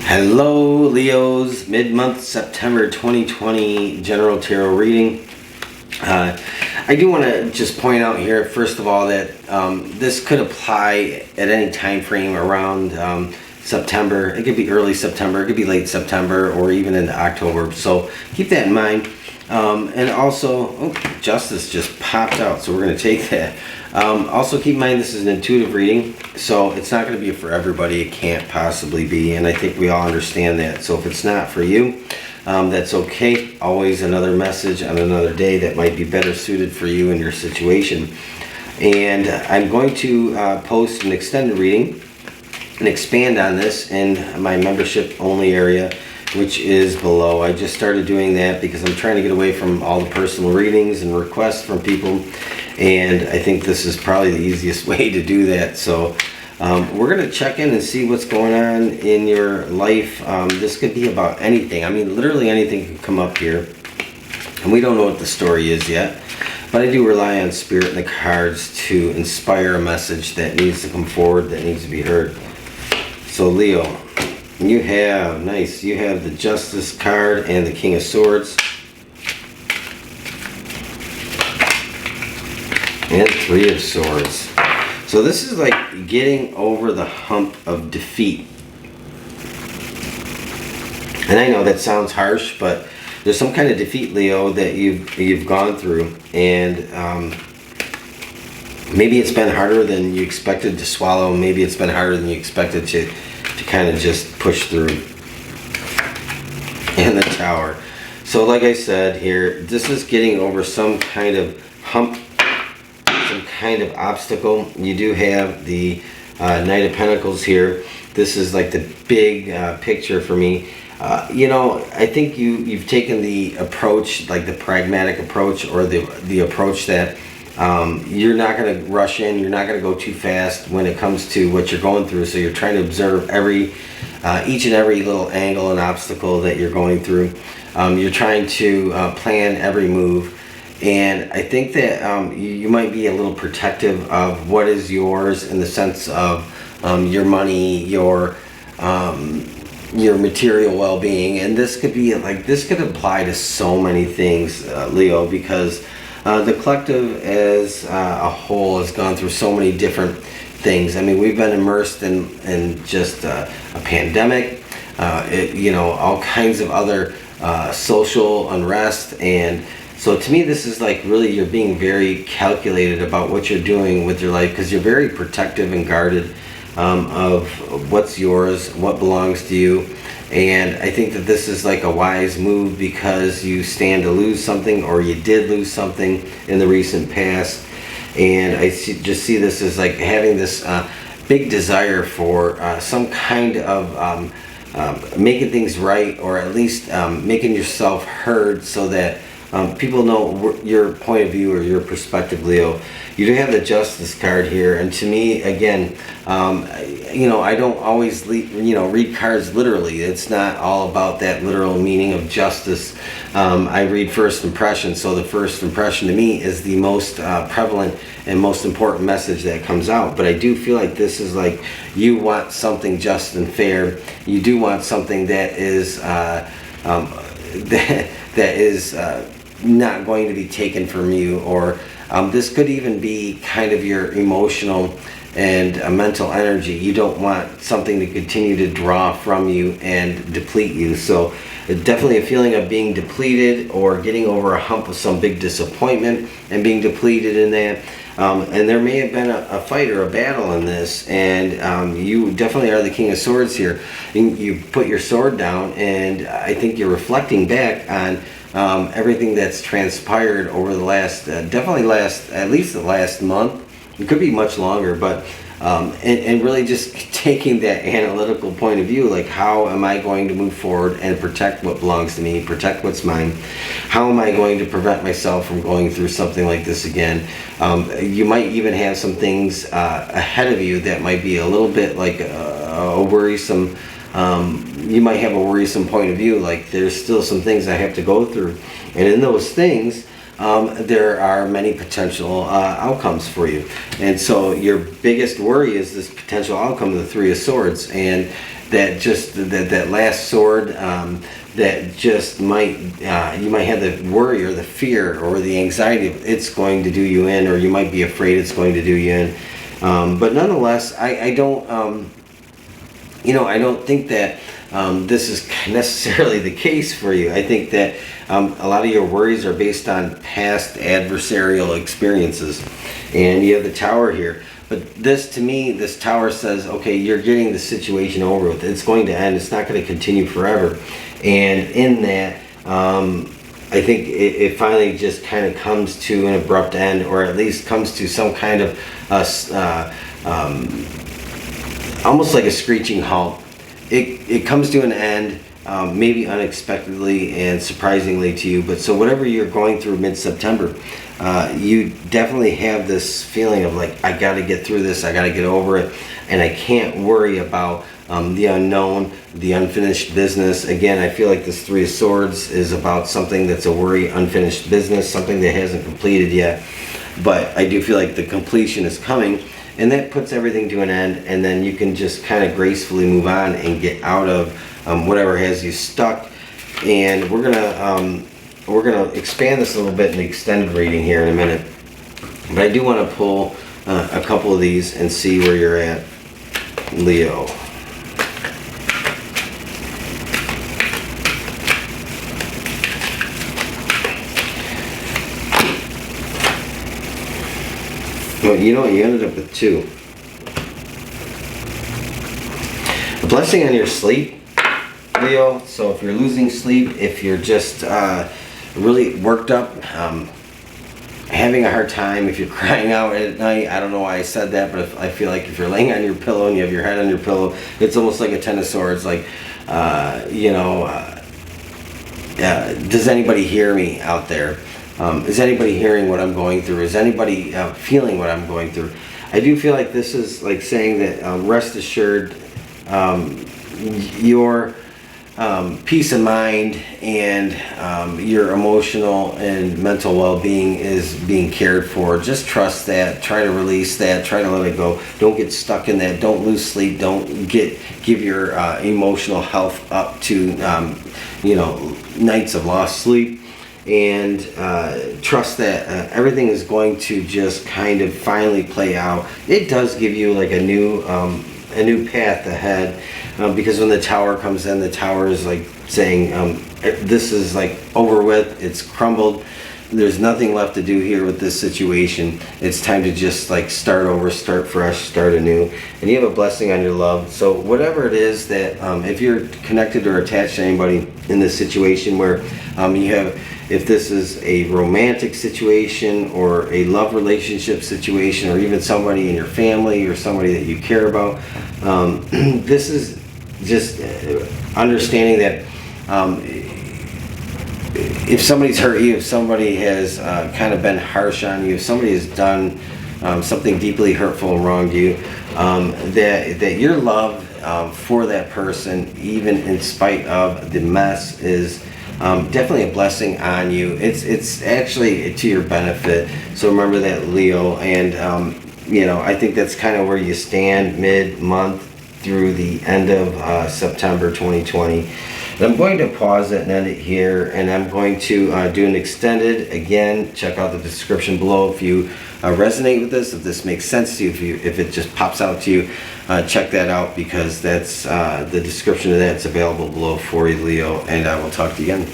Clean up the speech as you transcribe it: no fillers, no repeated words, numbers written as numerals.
Hello Leos, mid-month September 2020 general tarot reading. I do want to just point out here first of all that this could apply at any time frame around September. It could be early September, it could be late September, or even into October, so keep that in mind. And also, Justice just popped out, so we're going to take that. Also keep in mind this is an intuitive reading, so it's not going to be for everybody. It can't possibly be, and I think we all understand that. So if it's not for you, that's okay. Always another message on another day that might be better suited for you and your situation. And I'm going to post an extended reading and expand on this in my membership only area, which is below. I just started doing that because I'm trying to get away from all the personal readings and requests from people, and I think this is probably the easiest way to do that. So we're going to check in and see what's going on in your life. This could be about anything. I mean, literally anything can come up here, and we don't know what the story is yet, but I do rely on Spirit and the cards to inspire a message that needs to come forward, that needs to be heard. So Leo, you have the Justice card and the King of Swords. And Three of Swords. So this is like getting over the hump of defeat. And I know that sounds harsh, but there's some kind of defeat, Leo, that you've gone through. And maybe it's been harder than you expected to swallow. Maybe it's been harder than you expected to kind of just push through. And the Tower. So like I said here, this is getting over some kind of hump, some kind of obstacle. You do have the Knight of Pentacles here. This is like the big picture for me. You know, I think you've taken the approach, like the pragmatic approach, or the approach that you're not going to rush in, you're not going to go too fast when it comes to what you're going through. So you're trying to observe each and every little angle and obstacle that you're going through. You're trying to plan every move. And I think that you might be a little protective of what is yours, in the sense of your money, your material well-being. And this could be like, this could apply to so many things, Leo, because the collective as a whole has gone through so many different things. I mean, we've been immersed in just a pandemic, all kinds of other social unrest. And so to me, this is like really, you're being very calculated about what you're doing with your life, because you're very protective and guarded of what's yours, what belongs to you. And I think that this is like a wise move, because you stand to lose something, or you did lose something in the recent past. And I just see this as like having this big desire for some kind of making things right, or at least making yourself heard, so that people know your point of view or your perspective, Leo. You do have the Justice card here, and to me, again, I don't always read cards literally. It's not all about that literal meaning of justice. I read first impression, so the first impression to me is the most prevalent and most important message that comes out. But I do feel like this is like, you want something just and fair. You do want something that is that is not going to be taken from you, or this could even be kind of your emotional and mental energy. You don't want something to continue to draw from you and deplete you. So definitely a feeling of being depleted, or getting over a hump of some big disappointment and being depleted in that. And there may have been a fight or a battle in this, and you definitely are the King of Swords here. You put your sword down, and I think you're reflecting back on everything that's transpired over the last, at least the last month. It could be much longer, but and really just taking that analytical point of view, like, how am I going to move forward and protect what belongs to me, protect what's mine? How am I going to prevent myself from going through something like this again? You might even have some things ahead of you that might be a little bit like a worrisome, you might have a worrisome point of view, like there's still some things I have to go through. And in those things, there are many potential outcomes for you. And so your biggest worry is this potential outcome of the Three of Swords, and that just that last sword that just might you might have the worry or the fear or the anxiety of it's going to do you in, or you might be afraid it's going to do you in. But nonetheless, I don't I don't think that this is necessarily the case for you. I think that a lot of your worries are based on past adversarial experiences, and you have the Tower here. But this, to me, this Tower says, okay, you're getting the situation over with. It's going to end. It's not going to continue forever. And in that, I think it finally just kind of comes to an abrupt end, or at least comes to some kind of almost like a screeching halt. It comes to an end, maybe unexpectedly and surprisingly to you. But so whatever you're going through mid-September, you definitely have this feeling of like, I got to get through this, I got to get over it, and I can't worry about the unknown, the unfinished business. Again, I feel like this Three of Swords is about something that's a worry, unfinished business, something that hasn't completed yet. But I do feel like the completion is coming, and that puts everything to an end, and then you can just kind of gracefully move on and get out of whatever has you stuck. And we're gonna expand this a little bit in the extended reading here in a minute, but I do want to pull a couple of these and see where you're at, Leo. Well, you know what? You ended up with two. A blessing on your sleep, Leo. So if you're losing sleep, if you're just really worked up, having a hard time, if you're crying out at night, I don't know why I said that, but I feel like if you're laying on your pillow and you have your head on your pillow, it's almost like a Ten of Swords. Like, does anybody hear me out there? Is anybody hearing what I'm going through? Is anybody feeling what I'm going through? I do feel like this is like saying that rest assured, your peace of mind and your emotional and mental well-being is being cared for. Just trust that. Try to release that. Try to let it go. Don't get stuck in that. Don't lose sleep. Don't give your emotional health up to nights of lost sleep. And trust that everything is going to just kind of finally play out. It does give you like a new path ahead, because when the Tower comes in, the Tower is like saying, this is like over with, it's crumbled, there's nothing left to do here with this situation. It's time to just like start over, start fresh, start anew. And you have a blessing on your love. So whatever it is that, if you're connected or attached to anybody in this situation where if this is a romantic situation or a love relationship situation, or even somebody in your family or somebody that you care about, this is just understanding that if somebody's hurt you, if somebody has kind of been harsh on you, if somebody has done something deeply hurtful and wronged you, that your love for that person, even in spite of the mess, is definitely a blessing on you. It's actually to your benefit. So remember that, Leo. And I think that's kind of where you stand mid-month through the end of September 2020. And I'm going to pause it and end it here, and I'm going to do an extended. Again, check out the description below if you resonate with this, if this makes sense to you, if it just pops out to you. Check that out, because that's the description of that's available below for you, Leo, and I will talk to you again.